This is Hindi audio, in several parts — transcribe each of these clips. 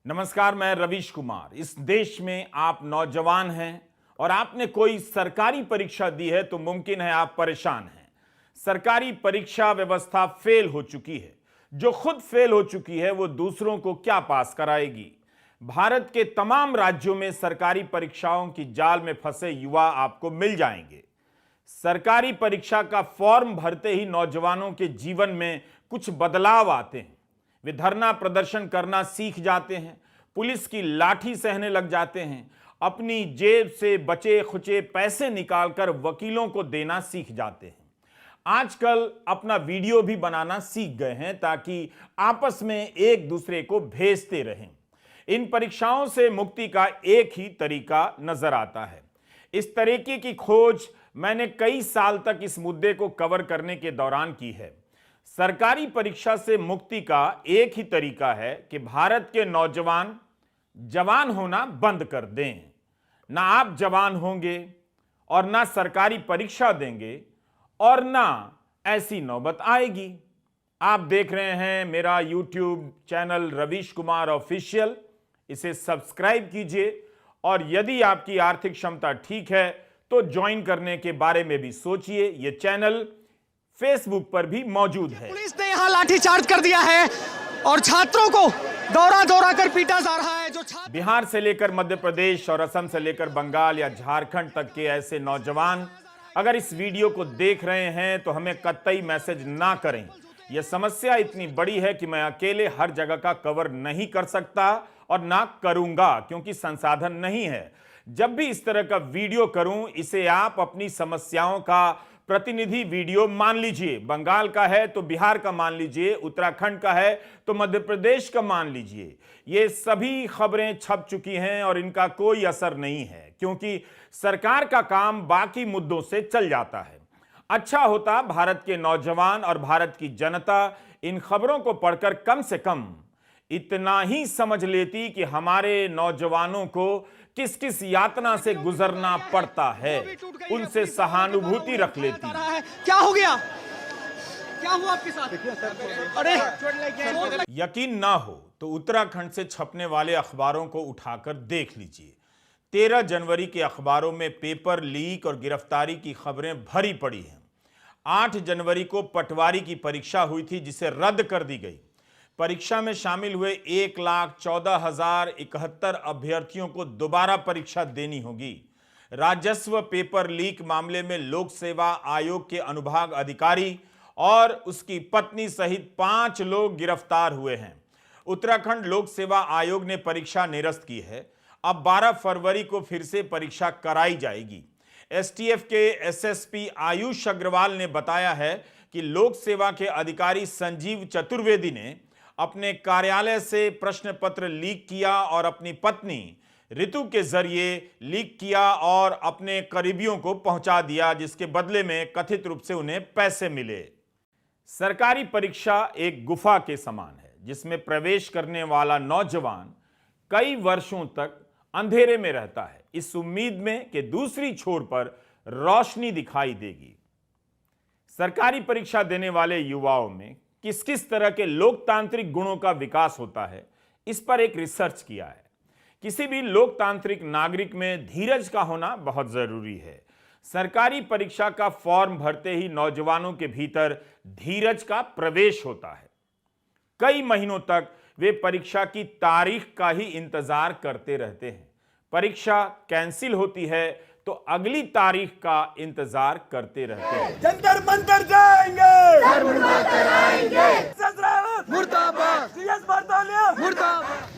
नमस्कार, मैं रवीश कुमार। इस देश में आप नौजवान हैं और आपने कोई सरकारी परीक्षा दी है तो मुमकिन है आप परेशान हैं। सरकारी परीक्षा व्यवस्था फेल हो चुकी है। जो खुद फेल हो चुकी है वो दूसरों को क्या पास कराएगी। भारत के तमाम राज्यों में सरकारी परीक्षाओं की जाल में फंसे युवा आपको मिल जाएंगे। सरकारी परीक्षा का फॉर्म भरते ही नौजवानों के जीवन में कुछ बदलाव आते हैं। वे धरना प्रदर्शन करना सीख जाते हैं, पुलिस की लाठी सहने लग जाते हैं, अपनी जेब से बचे खुचे पैसे निकालकर वकीलों को देना सीख जाते हैं। आजकल अपना वीडियो भी बनाना सीख गए हैं ताकि आपस में एक दूसरे को भेजते रहें। इन परीक्षाओं से मुक्ति का एक ही तरीका नजर आता है। इस तरीके की खोज मैंने कई साल तक इस मुद्दे को कवर करने के दौरान की है। सरकारी परीक्षा से मुक्ति का एक ही तरीका है कि भारत के नौजवान जवान होना बंद कर दें। ना आप जवान होंगे और ना सरकारी परीक्षा देंगे और ना ऐसी नौबत आएगी। आप देख रहे हैं मेरा YouTube channel Ravish Kumar official. इसे सब्सक्राइब कीजिए और यदि आपकी आर्थिक क्षमता ठीक है तो ज्वाइन करने के बारे में भी सोचिए। यह चैनल फेसबुक पर भी मौजूद है। पुलिस ने यहां लाठीचार्ज कर दिया है और छात्रों को दौड़ा दौड़ा कर पीटा जा रहा है। जो बिहार से लेकर मध्य प्रदेश और असम से लेकर बंगाल या झारखंड तक के ऐसे नौजवान अगर इस वीडियो को देख रहे हैं तो हमें कतई मैसेज ना करें। यह समस्या इतनी बड़ी है कि मैं अकेले हर जगह का कवर नहीं कर सकता और ना करूंगा, क्योंकि संसाधन नहीं है। जब भी इस तरह का वीडियो करूं, इसे आप अपनी समस्याओं का प्रतिनिधि वीडियो मान लीजिए। बंगाल का है तो बिहार का मान लीजिए, उत्तराखंड का है तो मध्य प्रदेश का मान लीजिए। ये सभी खबरें छप चुकी हैं और इनका कोई असर नहीं है, क्योंकि सरकार का काम बाकी मुद्दों से चल जाता है। अच्छा होता भारत के नौजवान और भारत की जनता इन खबरों को पढ़कर कम से कम इतना ही समझ लेती कि हमारे नौजवानों को किस किस यातना से गुजरना पड़ता है, उनसे सहानुभूति रख लेती। क्या हो गया? क्या हुआ आपके साथ? अरे यकीन ना हो तो उत्तराखंड से छपने वाले अखबारों को उठाकर देख लीजिए। 13 जनवरी के अखबारों में पेपर लीक और गिरफ्तारी की खबरें भरी पड़ी हैं। 8 जनवरी को पटवारी की परीक्षा हुई थी जिसे रद्द कर दी गई। परीक्षा में शामिल हुए 1,14,071 अभ्यर्थियों को दोबारा परीक्षा देनी होगी। राजस्व पेपर लीक मामले में लोक सेवा आयोग के अनुभाग अधिकारी और उसकी पत्नी सहित 5 लोग गिरफ्तार हुए हैं। उत्तराखंड लोक सेवा आयोग ने परीक्षा निरस्त की है। अब 12 फरवरी को फिर से परीक्षा कराई जाएगी। एसटीएफ के एसएसपी आयुष अग्रवाल ने बताया है कि लोक सेवा के अधिकारी संजीव चतुर्वेदी ने अपने कार्यालय से प्रश्न पत्र लीक किया और अपनी पत्नी ऋतु के जरिए लीक किया और अपने करीबियों को पहुंचा दिया, जिसके बदले में कथित रूप से उन्हें पैसे मिले। सरकारी परीक्षा एक गुफा के समान है जिसमें प्रवेश करने वाला नौजवान कई वर्षों तक अंधेरे में रहता है, इस उम्मीद में कि दूसरी छोर पर रोशनी दिखाई देगी। सरकारी परीक्षा देने वाले युवाओं में किस किस तरह के लोकतांत्रिक गुणों का विकास होता है, इस पर एक रिसर्च किया है। किसी भी लोकतांत्रिक नागरिक में धीरज का होना बहुत जरूरी है। सरकारी परीक्षा का फॉर्म भरते ही नौजवानों के भीतर धीरज का प्रवेश होता है। कई महीनों तक वे परीक्षा की तारीख का ही इंतजार करते रहते हैं। परीक्षा कैंसिल होती है तो अगली तारीख का इंतजार करते रहते हैं। जंतर मंतर जाएंगे, मुर्दाबाद, सीएस बरतालिया मुर्दाबाद।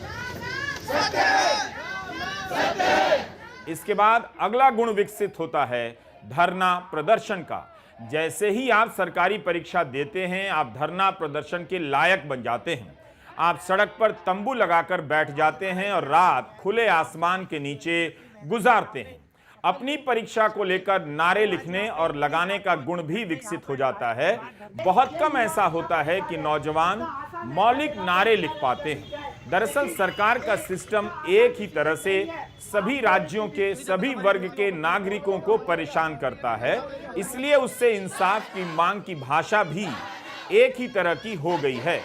इसके बाद अगला गुण विकसित होता है धरना प्रदर्शन का। जैसे ही आप सरकारी परीक्षा देते हैं, आप धरना प्रदर्शन के लायक बन जाते हैं। आप सड़क पर तंबू लगाकर बैठ जाते हैं और रात खुले आसमान के नीचे गुजारते हैं। अपनी परीक्षा को लेकर नारे लिखने और लगाने का गुण भी विकसित हो जाता है। बहुत कम ऐसा होता है कि नौजवान मौलिक नारे लिख पाते हैं। दरअसल सरकार का सिस्टम एक ही तरह से सभी राज्यों के सभी वर्ग के नागरिकों को परेशान करता है, इसलिए उससे इंसाफ की मांग की भाषा भी एक ही तरह की हो गई है।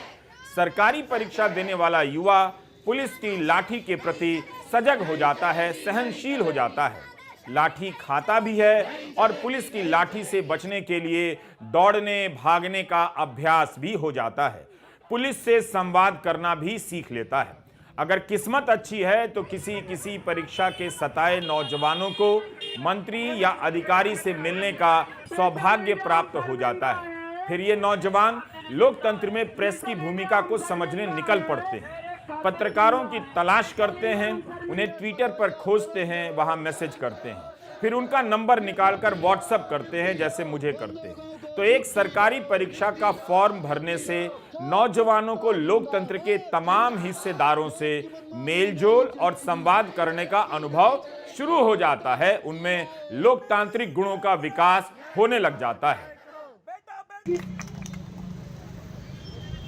सरकारी परीक्षा देने वाला युवा पुलिस की लाठी के प्रति सजग हो जाता है, सहनशील हो जाता है, लाठी खाता भी है और पुलिस की लाठी से बचने के लिए दौड़ने भागने का अभ्यास भी हो जाता है। पुलिस से संवाद करना भी सीख लेता है। अगर किस्मत अच्छी है तो किसी परीक्षा के सताए नौजवानों को मंत्री या अधिकारी से मिलने का सौभाग्य प्राप्त हो जाता है। फिर ये नौजवान लोकतंत्र में प्रेस की भूमिका को समझने निकल पड़ते हैं, पत्रकारों की तलाश करते हैं, उन्हें ट्विटर पर खोजते हैं, वहां मैसेज करते हैं, फिर उनका नंबर निकालकर व्हाट्सएप करते हैं जैसे मुझे करते हैं। तो एक सरकारी परीक्षा का फॉर्म भरने से नौजवानों को लोकतंत्र के तमाम हिस्सेदारों से मेलजोल और संवाद करने का अनुभव शुरू हो जाता है। उनमें लोकतांत्रिक गुणों का विकास होने लग जाता है।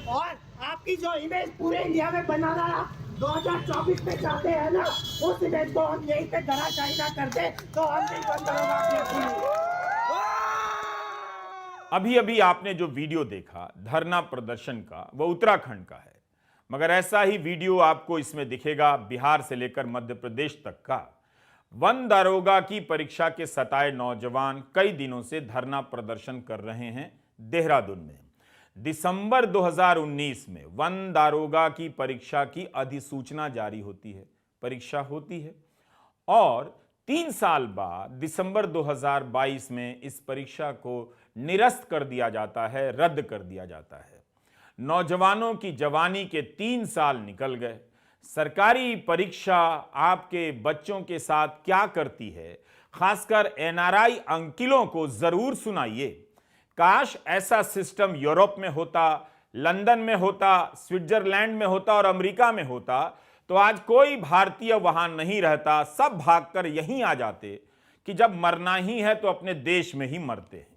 और आपकी जो इमेज पूरे इंडिया में बनाना 2024 में चाहते हैं ना, उस इमेज को हम यहीं पे धराशायी ना कर दे तो हम नहीं बंद करेंगे। अभी अभी आपने जो वीडियो देखा धरना प्रदर्शन का, वो उत्तराखंड का है, मगर ऐसा ही वीडियो आपको इसमें दिखेगा बिहार से लेकर मध्य प्रदेश तक का। वन दारोगा की परीक्षा के सताए नौजवान कई दिनों से धरना प्रदर्शन कर रहे हैं देहरादून में। दिसंबर 2019 में वन दारोगा की परीक्षा की अधिसूचना जारी होती है, परीक्षा होती है और 3 साल बाद दिसंबर 2022 में इस परीक्षा को निरस्त कर दिया जाता है, रद्द कर दिया जाता है। नौजवानों की जवानी के 3 साल निकल गए। सरकारी परीक्षा आपके बच्चों के साथ क्या करती है, खासकर एनआरआई अंकिलों को जरूर सुनाइए। काश ऐसा सिस्टम यूरोप में होता, लंदन में होता, स्विट्जरलैंड में होता और अमेरिका में होता तो आज कोई भारतीय वहां नहीं रहता, सब भागकर यहीं आ जाते कि जब मरना ही है तो अपने देश में ही मरते हैं।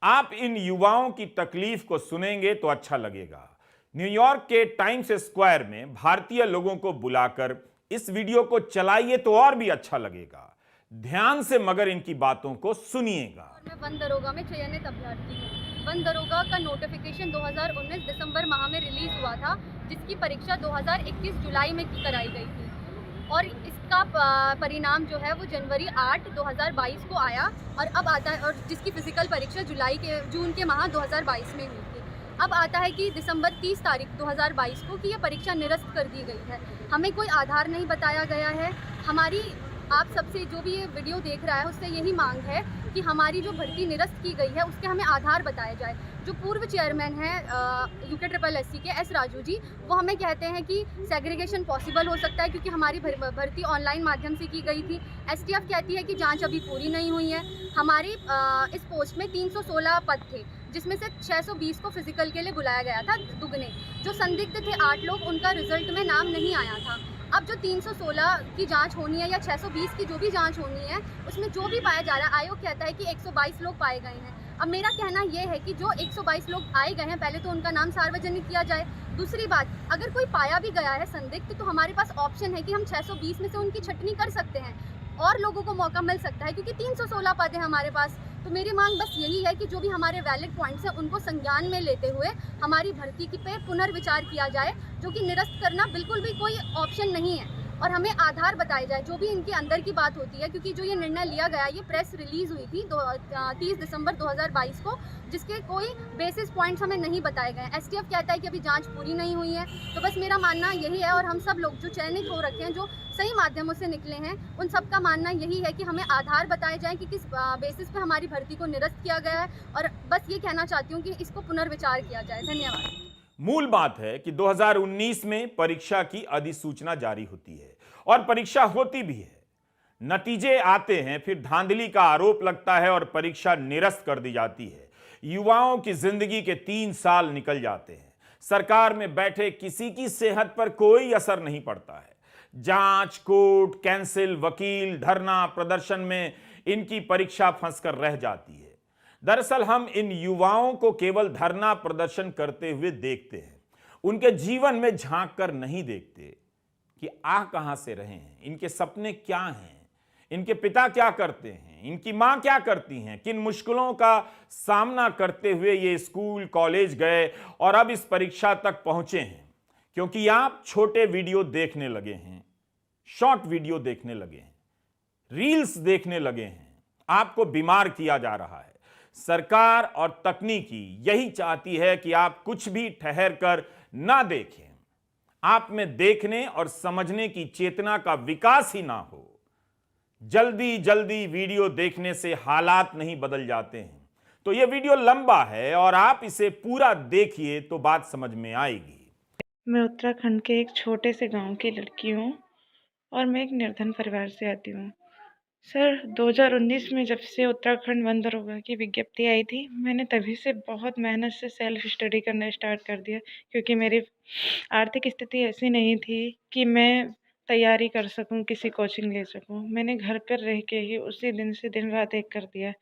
आप इन युवाओं की तकलीफ को सुनेंगे तो अच्छा लगेगा। न्यूयॉर्क के टाइम्स स्क्वायर में भारतीय लोगों को बुलाकर इस वीडियो को चलाइए तो और भी अच्छा लगेगा। ध्यान से मगर इनकी बातों को सुनिएगा। मैं वन दरोगा में चयनित अभ्यर्थी हूँ। वन दरोगा का नोटिफिकेशन 2019 दिसंबर माह में रिलीज हुआ था, जिसकी परीक्षा 2021 जुलाई में कराई गई थी और इसका परिणाम जो है वो जनवरी 8, 2022 को आया और अब आता है, और जिसकी फिजिकल परीक्षा जून के माह 2022 में हुई थी। अब आता है कि दिसंबर 30 तारीख 2022 को कि यह परीक्षा निरस्त कर दी गई है। हमें कोई आधार नहीं बताया गया है। हमारी आप सबसे जो भी ये वीडियो देख रहा है उससे यही मांग है कि हमारी जो भर्ती निरस्त की गई है उसके हमें आधार बताया जाए। जो पूर्व चेयरमैन हैं UKSSC के एस राजू जी, वो हमें कहते हैं कि सेग्रीगेशन पॉसिबल हो सकता है क्योंकि हमारी भर्ती ऑनलाइन माध्यम से की गई थी। STF कहती है कि जांच अभी पूरी नहीं हुई है। हमारी इस पोस्ट में 316 पद थे, जिसमें से 620 को फिजिकल के लिए बुलाया गया था, दुगने। जो संदिग्ध थे 8 लोग, उनका रिजल्ट में नाम नहीं आया था। अब जो 316 की जांच होनी है या 620 की जो भी जांच होनी है, उसमें जो भी पाया जा रहा है, आयोग कहता है कि 122 लोग पाए गए हैं। अब मेरा कहना यह है कि जो 122 लोग आए गए हैं, पहले तो उनका नाम सार्वजनिक किया जाए। दूसरी बात, अगर कोई पाया भी गया है संदिग्ध, तो हमारे पास ऑप्शन है कि हम 620 में से उनकी छटनी कर सकते हैं और लोगों को मौका मिल सकता है, क्योंकि 316 पद है हमारे पास। तो मेरी मांग बस यही है कि जो भी हमारे वैलिड पॉइंट्स हैं उनको संज्ञान में लेते हुए हमारी भर्ती की पे पुनर्विचार किया जाए, जो कि निरस्त करना बिल्कुल भी कोई ऑप्शन नहीं है, और हमें आधार बताए जाए जो भी इनके अंदर की बात होती है। क्योंकि जो ये निर्णय लिया गया, ये प्रेस रिलीज हुई थी 30 दिसंबर 2022 को, जिसके कोई बेसिस पॉइंट्स हमें नहीं बताए गए। STF कहता है कि अभी जांच पूरी नहीं हुई है। तो बस मेरा मानना यही है, और हम सब लोग जो चयनित हो रखे हैं, जो सही माध्यमों से निकले हैं, उन सब का मानना यही है कि हमें आधार बताए जाएं कि किस बेसिस पे हमारी भर्ती को निरस्त किया गया है। और बस ये कहना चाहती हूँ कि इसको पुनर्विचार किया जाए। धन्यवाद। मूल बात है कि 2019 में परीक्षा की अधिसूचना जारी होती है और परीक्षा होती भी है। नतीजे आते हैं, फिर धांधली का आरोप लगता है और परीक्षा निरस्त कर दी जाती है। युवाओं की जिंदगी के 3 साल निकल जाते हैं। सरकार में बैठे किसी की सेहत पर कोई असर नहीं पड़ता है। जांच, कोर्ट, कैंसिल, वकील, धरना प्रदर्शन में इनकी परीक्षा फंसकर रह जाती है। दरअसल हम इन युवाओं को केवल धरना प्रदर्शन करते हुए देखते हैं, उनके जीवन में झांक कर नहीं देखते कि आ कहां से रहे हैं, इनके सपने क्या हैं, इनके पिता क्या करते हैं, इनकी मां क्या करती हैं, किन मुश्किलों का सामना करते हुए ये स्कूल कॉलेज गए और अब इस परीक्षा तक पहुंचे हैं। क्योंकि आप छोटे वीडियो देखने लगे हैं, शॉर्ट वीडियो देखने लगे हैं, रील्स देखने लगे हैं। आपको बीमार किया जा रहा है। सरकार और तकनीकी यही चाहती है कि आप कुछ भी ठहर कर ना देखें, आप में देखने और समझने की चेतना का विकास ही ना हो। जल्दी जल्दी वीडियो देखने से हालात नहीं बदल जाते हैं। तो यह वीडियो लंबा है और आप इसे पूरा देखिए तो बात समझ में आएगी। मैं उत्तराखंड के एक छोटे से गांव की लड़की हूँ और मैं एक निर्धन परिवार से आती हूँ। सर 2019 में जब से उत्तराखंड वन दरोगा की विज्ञप्ति आई थी, मैंने तभी से बहुत मेहनत से सेल्फ स्टडी करना स्टार्ट कर दिया, क्योंकि मेरी आर्थिक स्थिति ऐसी नहीं थी कि मैं तैयारी कर सकूं, किसी कोचिंग ले सकूं। मैंने घर पर रह के ही उसी दिन से दिन रात एक कर दिया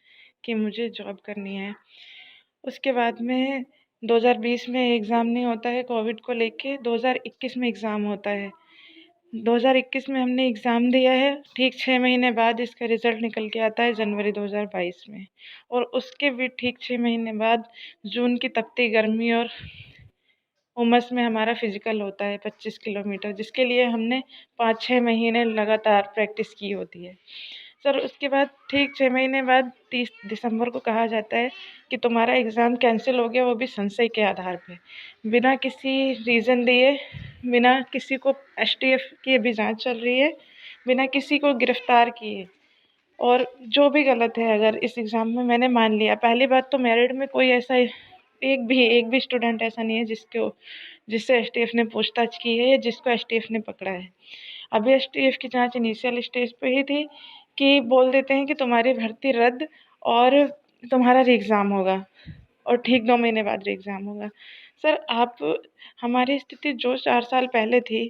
कि मुझे जॉब करनी है। उसके बाद में 2020 में एग्ज़ाम नहीं होता है कोविड को लेके, 2021 में एग्ज़ाम होता है। 2021 में हमने एग्ज़ाम दिया है, ठीक 6 महीने बाद इसका रिज़ल्ट निकल के आता है जनवरी 2022 में, और उसके भी ठीक 6 महीने बाद जून की तपती गर्मी और उमस में हमारा फिज़िकल होता है 25 किलोमीटर, जिसके लिए हमने 5-6 महीने लगातार प्रैक्टिस की होती है। सर उसके बाद ठीक 6 महीने बाद 30 दिसंबर को कहा जाता है कि तुम्हारा एग्ज़ाम कैंसिल हो गया, वो भी संशय के आधार पे, बिना किसी रीज़न दिए, बिना किसी को एसटीएफ की अभी जांच चल रही है, बिना किसी को गिरफ्तार किए। और जो भी गलत है अगर इस एग्ज़ाम में, मैंने मान लिया। पहली बात तो मेरिट में कोई ऐसा एक भी स्टूडेंट ऐसा नहीं है जिससे एसटीएफ ने पूछताछ की है या जिसको एसटीएफ ने पकड़ा है। अभी एसटीएफ की जांच इनिशियल स्टेज पे ही थी कि बोल देते हैं कि तुम्हारी भर्ती रद्द और तुम्हारा री एग्ज़ाम होगा, और ठीक 2 महीने बाद री एग्ज़ाम होगा। सर आप, हमारी स्थिति जो 4 साल पहले थी,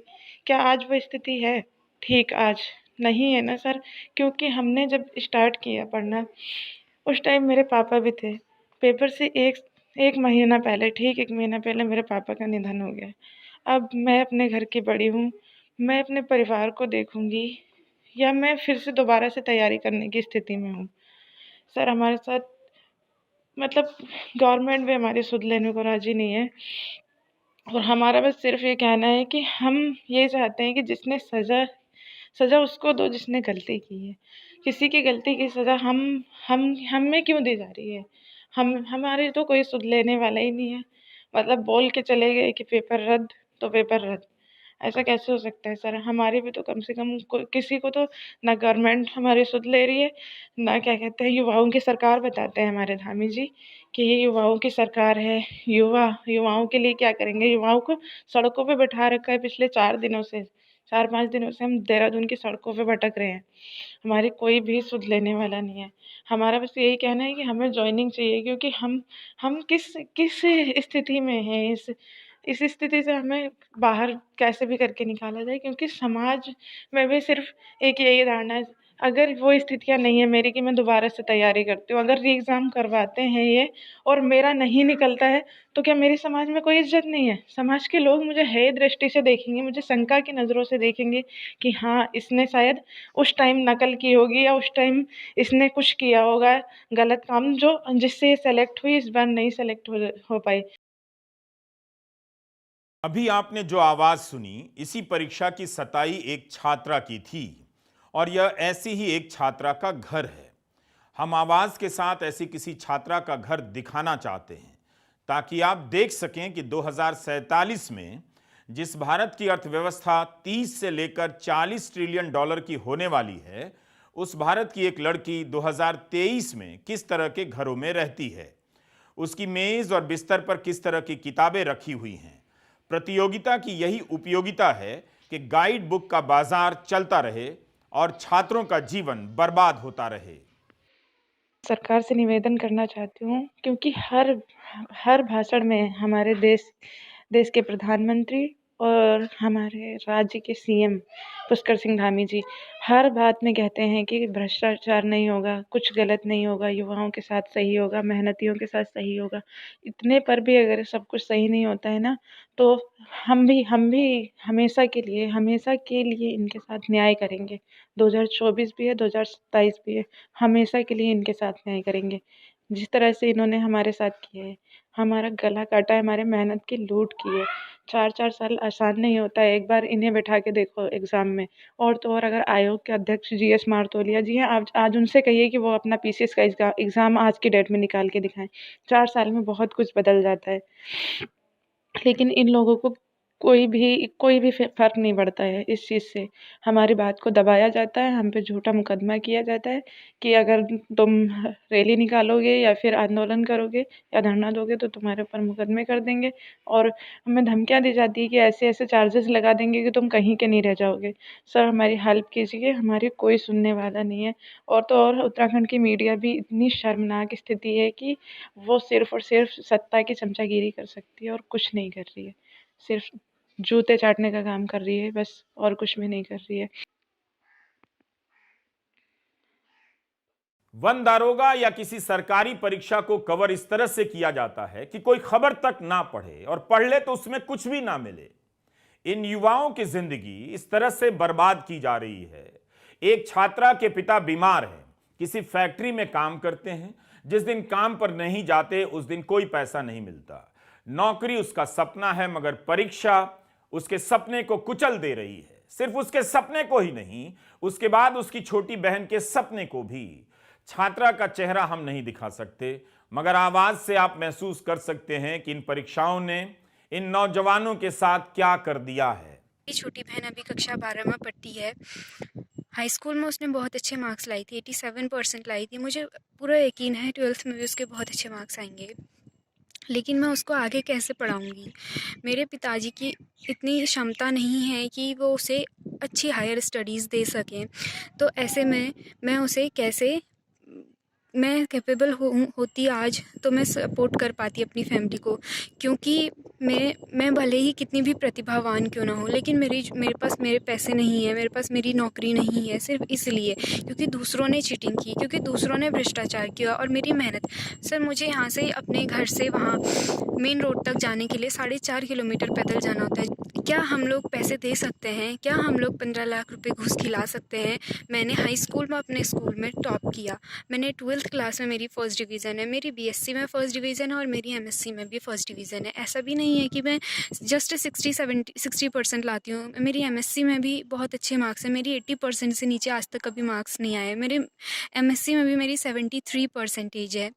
क्या आज वो स्थिति है ठीक आज? नहीं है ना सर, क्योंकि हमने जब स्टार्ट किया पढ़ना उस टाइम मेरे पापा भी थे। पेपर से एक महीना पहले, ठीक 1 महीना पहले मेरे पापा का निधन हो गया। अब मैं अपने घर की बड़ी हूँ, मैं अपने परिवार को देखूँगी या मैं फिर से दोबारा से तैयारी करने की स्थिति में हूँ? सर हमारे साथ मतलब गवर्नमेंट भी हमारी सुध लेने को राज़ी नहीं है, और हमारा बस सिर्फ ये कहना है कि हम ये चाहते हैं कि जिसने सज़ा उसको दो जिसने गलती की है। किसी की गलती की सज़ा हमें क्यों दी जा रही है? हमारे तो कोई सुध लेने वाला ही नहीं है। मतलब बोल के चले गए कि पेपर रद्द, तो पेपर रद्द। ऐसा कैसे हो सकता है सर? हमारी भी तो कम से कम किसी को तो, ना गवर्नमेंट हमारी सुध ले रही है, ना क्या कहते हैं युवाओं की सरकार बताते हैं हमारे धामी जी कि ये युवाओं की सरकार है। युवाओं के लिए क्या करेंगे? युवाओं को सड़कों पे बैठा रखा है पिछले 4-5 दिनों से हम देहरादून की सड़कों पे भटक रहे हैं। हमारी कोई भी सुध लेने वाला नहीं है। हमारा बस यही कहना है कि हमें जॉइनिंग चाहिए, क्योंकि हम किस स्थिति में हैं, इस स्थिति से हमें बाहर कैसे भी करके निकाला जाए, क्योंकि समाज में भी सिर्फ एक यही धारणा है। अगर वो स्थितियाँ नहीं है मेरी कि मैं दोबारा से तैयारी करती हूँ, अगर री एग्ज़ाम करवाते हैं ये और मेरा नहीं निकलता है, तो क्या मेरे समाज में कोई इज़्ज़त नहीं है? समाज के लोग मुझे हेय दृष्टि से देखेंगे, मुझे शंका की नज़रों से देखेंगे कि हाँ, इसने शायद उस टाइम नकल की होगी या उस टाइम इसने कुछ किया होगा गलत काम, जो जिससे ये सेलेक्ट हुई, इस बार नहीं सेलेक्ट हो पाई। अभी आपने जो आवाज सुनी, इसी परीक्षा की सताई एक छात्रा की थी और यह ऐसी ही एक छात्रा का घर है। हम आवाज के साथ ऐसी किसी छात्रा का घर दिखाना चाहते हैं ताकि आप देख सकें कि 2047 में जिस भारत की अर्थव्यवस्था 30 से लेकर 40 ट्रिलियन डॉलर की होने वाली है, उस भारत की एक लड़की 2023 में किस तरह के घरों में रहती है, उसकी मेज और बिस्तर पर किस तरह की किताबें रखी हुई हैं। प्रतियोगिता की यही उपयोगिता है कि गाइड बुक का बाजार चलता रहे और छात्रों का जीवन बर्बाद होता रहे। सरकार से निवेदन करना चाहती हूँ, क्योंकि हर भाषण में हमारे देश के प्रधानमंत्री और हमारे राज्य के सीएम पुष्कर सिंह धामी जी हर बात में कहते हैं कि भ्रष्टाचार नहीं होगा, कुछ गलत नहीं होगा, युवाओं के साथ सही होगा, मेहनतियों के साथ सही होगा। इतने पर भी अगर सब कुछ सही नहीं होता है ना, तो हम भी हमेशा के लिए इनके साथ न्याय करेंगे। 2024 भी है, 2027 भी है, हमेशा के लिए इनके साथ न्याय करेंगे। जिस तरह से इन्होंने हमारे साथ किया है, हमारा गला काटा है, हमारे मेहनत की लूट की है। 4-4 साल आसान नहीं होता है, एक बार इन्हें बैठा के देखो एग्ज़ाम में। और तो और अगर आयोग के अध्यक्ष जीएस मार्तोलिया जी हैं, आज उनसे कहिए कि वो अपना पीसीएस का एग्ज़ाम आज की डेट में निकाल के दिखाएँ। 4 साल में बहुत कुछ बदल जाता है। लेकिन इन लोगों को कोई भी फ़र्क नहीं पड़ता है इस चीज़ से। हमारी बात को दबाया जाता है, हम पे झूठा मुकदमा किया जाता है कि अगर तुम रैली निकालोगे या फिर आंदोलन करोगे या धरना दोगे तो तुम्हारे ऊपर मुकदमे कर देंगे, और हमें धमकियाँ दी जाती है कि ऐसे-ऐसे चार्जेस लगा देंगे कि तुम कहीं के नहीं रह जाओगे। सर, हमारी हेल्प कीजिए, हमारी कोई सुनने वाला नहीं है। और तो और उत्तराखंड की मीडिया भी इतनी शर्मनाक स्थिति है कि वो सिर्फ़ और सिर्फ़ सत्ता की चमचागिरी कर सकती है और कुछ नहीं कर रही है। सिर्फ़ जूते चाटने का काम कर रही है बस, और कुछ भी नहीं कर रही है। वन दारोगा या किसी सरकारी परीक्षा को कवर इस तरह से किया जाता है कि कोई खबर तक ना पढ़े, और पढ़ ले तो उसमें कुछ भी ना मिले। इन युवाओं की जिंदगी इस तरह से बर्बाद की जा रही है। एक छात्रा के पिता बीमार हैं, किसी फैक्ट्री में काम करते हैं। जिस दिन काम पर नहीं जाते उस दिन कोई पैसा नहीं मिलता। नौकरी उसका सपना है, मगर परीक्षा उसके सपने को कुचल दे रही है। सिर्फ उसके सपने को ही नहीं, उसके बाद उसकी छोटी बहन के सपने को भी। छात्रा का चेहरा हम नहीं दिखा सकते, मगर आवाज से आप महसूस कर सकते हैं कि इन परीक्षाओं ने इन नौजवानों के साथ क्या कर दिया है। मेरी छोटी बहन अभी कक्षा 12 में पढ़ती है। हाई स्कूल में उसने बहुत अच्छे मार्क्स लाई थी, 87% लाई थी। मुझे पूरा यकीन है 12th में भी उसके बहुत अच्छे मार्क्स आएंगे, लेकिन मैं उसको आगे कैसे पढ़ाऊंगी? मेरे पिताजी की इतनी क्षमता नहीं है कि वो उसे अच्छी हायर स्टडीज़ दे सकें। तो ऐसे में मैं उसे कैसे, मैं कैपेबल होती आज तो मैं सपोर्ट कर पाती अपनी फैमिली को, क्योंकि मैं भले ही कितनी भी प्रतिभावान क्यों ना हूँ, लेकिन मेरे पास मेरे पैसे नहीं है, मेरे पास मेरी नौकरी नहीं है, सिर्फ इसलिए क्योंकि दूसरों ने चीटिंग की, क्योंकि दूसरों ने भ्रष्टाचार किया और मेरी मेहनत। सर, मुझे यहाँ से अपने घर से वहाँ मेन रोड तक जाने के लिए 4.5 किलोमीटर पैदल जाना होता है। क्या हम लोग पैसे दे सकते हैं? क्या हम लोग 15 लाख रुपए घूस खिला सकते हैं? मैंने हाई स्कूल में अपने स्कूल में टॉप किया, मैंने 12th क्लास में मेरी फर्स्ट डिवीज़न है, मेरी बीएससी में फर्स्ट डिवीज़न है और मेरी एमएससी में भी फर्स्ट डिवीज़न है। ऐसा भी नहीं है कि मैं जस्ट 60% लाती हूँ। मेरी एमएससी में भी बहुत अच्छे मार्क्स हैं, मेरी 80% से नीचे आज तक कभी मार्क्स नहीं आए। मेरे एमएससी में भी मेरी 73% है।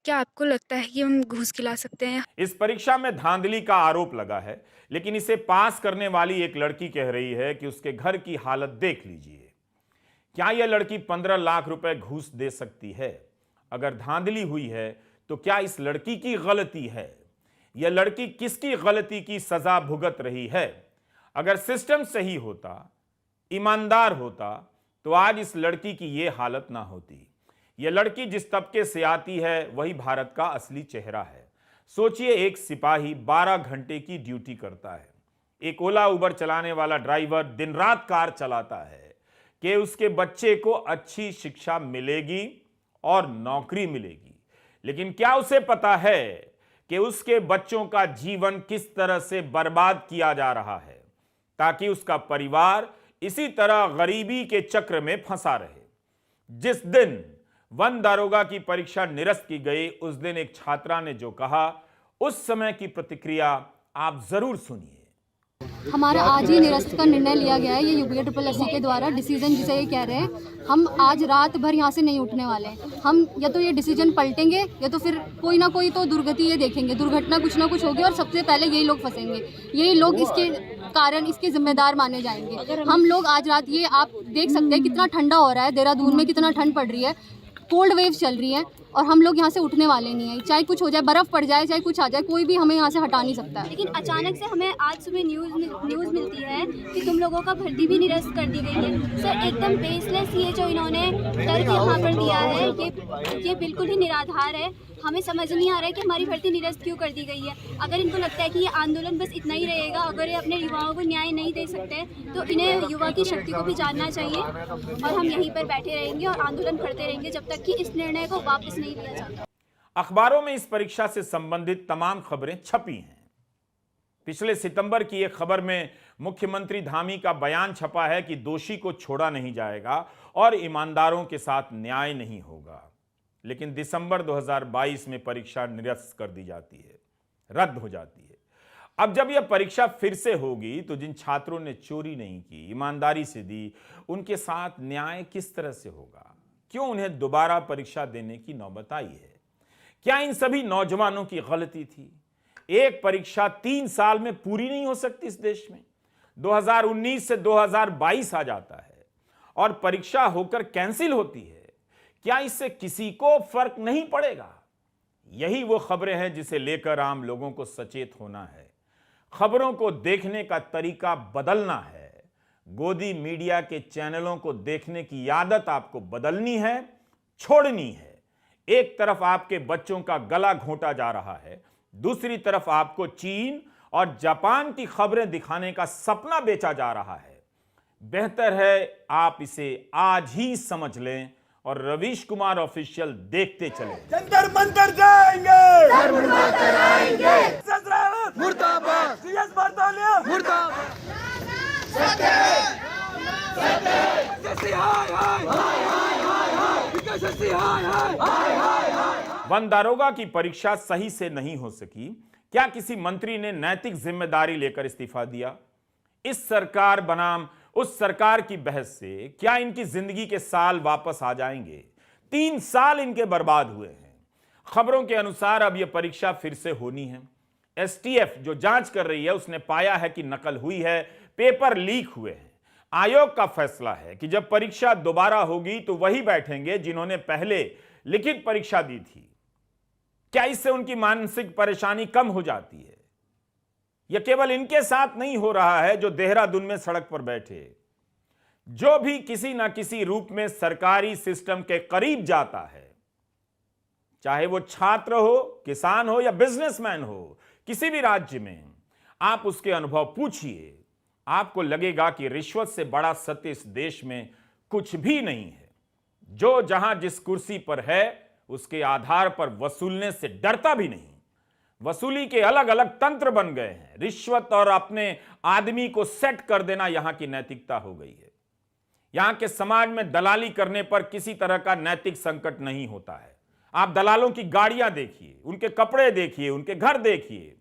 क्या आपको लगता है कि हम घूस खिला सकते हैं? इस परीक्षा में धांधली का आरोप लगा है, लेकिन इसे पास करने वाली एक लड़की कह रही है कि उसके घर की हालत देख लीजिए। क्या यह लड़की 15 लाख रुपए घूस दे सकती है? अगर धांधली हुई है तो क्या इस लड़की की गलती है? यह लड़की किसकी गलती की सजा भुगत रही है? अगर सिस्टम सही होता, ईमानदार होता, तो आज इस लड़की की यह हालत ना होती। यह लड़की जिस तबके से आती है वही भारत का असली चेहरा है। सोचिए, एक सिपाही 12 घंटे की ड्यूटी करता है, एक ओला उबर चलाने वाला ड्राइवर दिन रात कार चलाता है कि उसके बच्चे को अच्छी शिक्षा मिलेगी और नौकरी मिलेगी। लेकिन क्या उसे पता है कि उसके बच्चों का जीवन किस तरह से बर्बाद किया जा रहा है, ताकि उसका परिवार इसी तरह गरीबी के चक्र में फंसा रहे। जिस दिन वन दारोगा की परीक्षा निरस्त की गई, उस दिन एक छात्रा ने जो कहा, उस समय की प्रतिक्रिया आप जरूर सुनिए। हमारा आज ही निरस्त का निर्णय लिया गया है, ये UPSSC के द्वारा डिसीजन जिसे ये कह रहे हैं। हम आज रात भर यहाँ से नहीं उठने वाले हैं। हम या तो ये डिसीजन पलटेंगे या तो फिर कोई ना कोई तो दुर्गति ये देखेंगे, दुर्घटना कुछ ना कुछ होगी और सबसे पहले यही लोग फंसेंगे, यही लोग इसके कारण इसके जिम्मेदार माने जाएंगे। हम लोग आज रात, ये आप देख सकते हैं कितना ठंडा हो रहा है, देहरादून में कितना ठंड पड़ रही है, कोल्ड वेव चल रही है और हम लोग यहाँ से उठने वाले नहीं हैं। चाहे कुछ हो जाए, बर्फ़ पड़ जाए, चाहे कुछ आ जाए, कोई भी हमें यहाँ से हटा नहीं सकता है। लेकिन अचानक से हमें आज सुबह न्यूज़ मिलती है कि तुम लोगों का भर्ती भी निरस्त कर दी गई है। सर, एकदम बेसलेस ये जो इन्होंने तर्क यहाँ पर दिया है, ये बिल्कुल ही निराधार है। हमें समझ नहीं आ रहा है कि हमारी भर्ती निरस्त क्यों कर दी गई है। अगर इनको लगता है कि ये आंदोलन बस इतना ही रहेगा, अगर ये अपने युवाओं को न्याय नहीं दे सकते, तो इन्हें युवा की शक्ति को भी जानना चाहिए और हम यहीं पर बैठे रहेंगे और आंदोलन करते रहेंगे जब तक कि इस निर्णय को वापस नहीं लिया जाता। अखबारों में इस परीक्षा से संबंधित तमाम खबरें छपी हैं। पिछले सितंबर की एक खबर में मुख्यमंत्री धामी का बयान छपा है कि दोषी को छोड़ा नहीं जाएगा और ईमानदारों के साथ न्याय नहीं होगा। लेकिन दिसंबर 2022 में परीक्षा निरस्त कर दी जाती है, रद्द हो जाती है। अब जब यह परीक्षा फिर से होगी तो जिन छात्रों ने चोरी नहीं की, ईमानदारी से दी, उनके साथ न्याय किस तरह से होगा? क्यों उन्हें दोबारा परीक्षा देने की नौबत आई है? क्या इन सभी नौजवानों की गलती थी? एक परीक्षा 3 साल में पूरी नहीं हो सकती इस देश में? 2019 से 2022 आ जाता है और परीक्षा होकर कैंसिल होती है। क्या इससे किसी को फर्क नहीं पड़ेगा? यही वो खबरें हैं जिसे लेकर आम लोगों को सचेत होना है। खबरों को देखने का तरीका बदलना है। गोदी मीडिया के चैनलों को देखने की आदत आपको बदलनी है, छोड़नी है। एक तरफ आपके बच्चों का गला घोंटा जा रहा है, दूसरी तरफ आपको चीन और जापान की खबरें दिखाने का सपना बेचा जा रहा है। बेहतर है आप इसे आज ही समझ लें और रवीश कुमार ऑफिशियल देखते चले। जंतर मंतर जाएंगे, मुर्दाबाद सीएस बरतौलिया मुर्दाबाद वन दारोगा की परीक्षा सही से नहीं हो सकी। क्या किसी मंत्री ने नैतिक जिम्मेदारी लेकर इस्तीफा दिया? इस सरकार बनाम उस सरकार की बहस से क्या इनकी जिंदगी के साल वापस आ जाएंगे? 3 साल इनके बर्बाद हुए हैं। खबरों के अनुसार अब यह परीक्षा फिर से होनी है। एसटीएफ जो जांच कर रही है उसने पाया है कि नकल हुई है, पेपर लीक हुए हैं। आयोग का फैसला है कि जब परीक्षा दोबारा होगी तो वही बैठेंगे जिन्होंने पहले लिखित परीक्षा दी थी। क्या इससे उनकी मानसिक परेशानी कम हो जाती है? यह केवल इनके साथ नहीं हो रहा है जो देहरादून में सड़क पर बैठे। जो भी किसी ना किसी रूप में सरकारी सिस्टम के करीब जाता है, चाहे वो छात्र हो, किसान हो या बिजनेसमैन हो, किसी भी राज्य में, आप उसके अनुभव पूछिए, आपको लगेगा कि रिश्वत से बड़ा सत्य इस देश में कुछ भी नहीं है। जो जहां जिस कुर्सी पर है उसके आधार पर वसूलने से डरता भी नहीं। वसूली के अलग अलग तंत्र बन गए हैं। रिश्वत और अपने आदमी को सेट कर देना यहां की नैतिकता हो गई है। यहां के समाज में दलाली करने पर किसी तरह का नैतिक संकट नहीं होता है। आप दलालों की गाड़ियां देखिए, उनके कपड़े देखिए, उनके घर देखिए,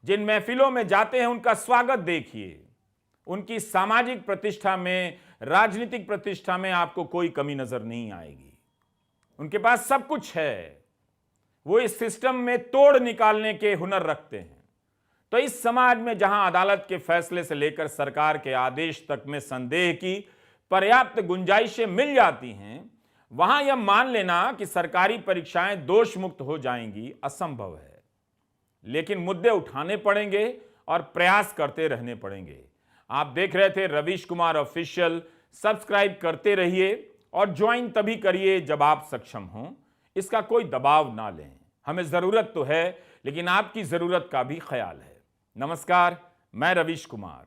जिन महफिलों में जाते हैं उनका स्वागत देखिए। उनकी सामाजिक प्रतिष्ठा में, राजनीतिक प्रतिष्ठा में आपको कोई कमी नजर नहीं आएगी। उनके पास सब कुछ है। वो इस सिस्टम में तोड़ निकालने के हुनर रखते हैं। तो इस समाज में जहां अदालत के फैसले से लेकर सरकार के आदेश तक में संदेह की पर्याप्त गुंजाइशें मिल जाती हैं, वहां यह मान लेना कि सरकारी परीक्षाएं दोष मुक्त हो जाएंगी असंभव है। लेकिन मुद्दे उठाने पड़ेंगे और प्रयास करते रहने पड़ेंगे। आप देख रहे थे रवीश कुमार ऑफिशियल। सब्सक्राइब करते रहिए और ज्वाइन तभी करिए जब आप सक्षम हों। इसका कोई दबाव ना लें। हमें जरूरत तो है, लेकिन आपकी जरूरत का भी ख्याल है। नमस्कार, मैं रवीश कुमार।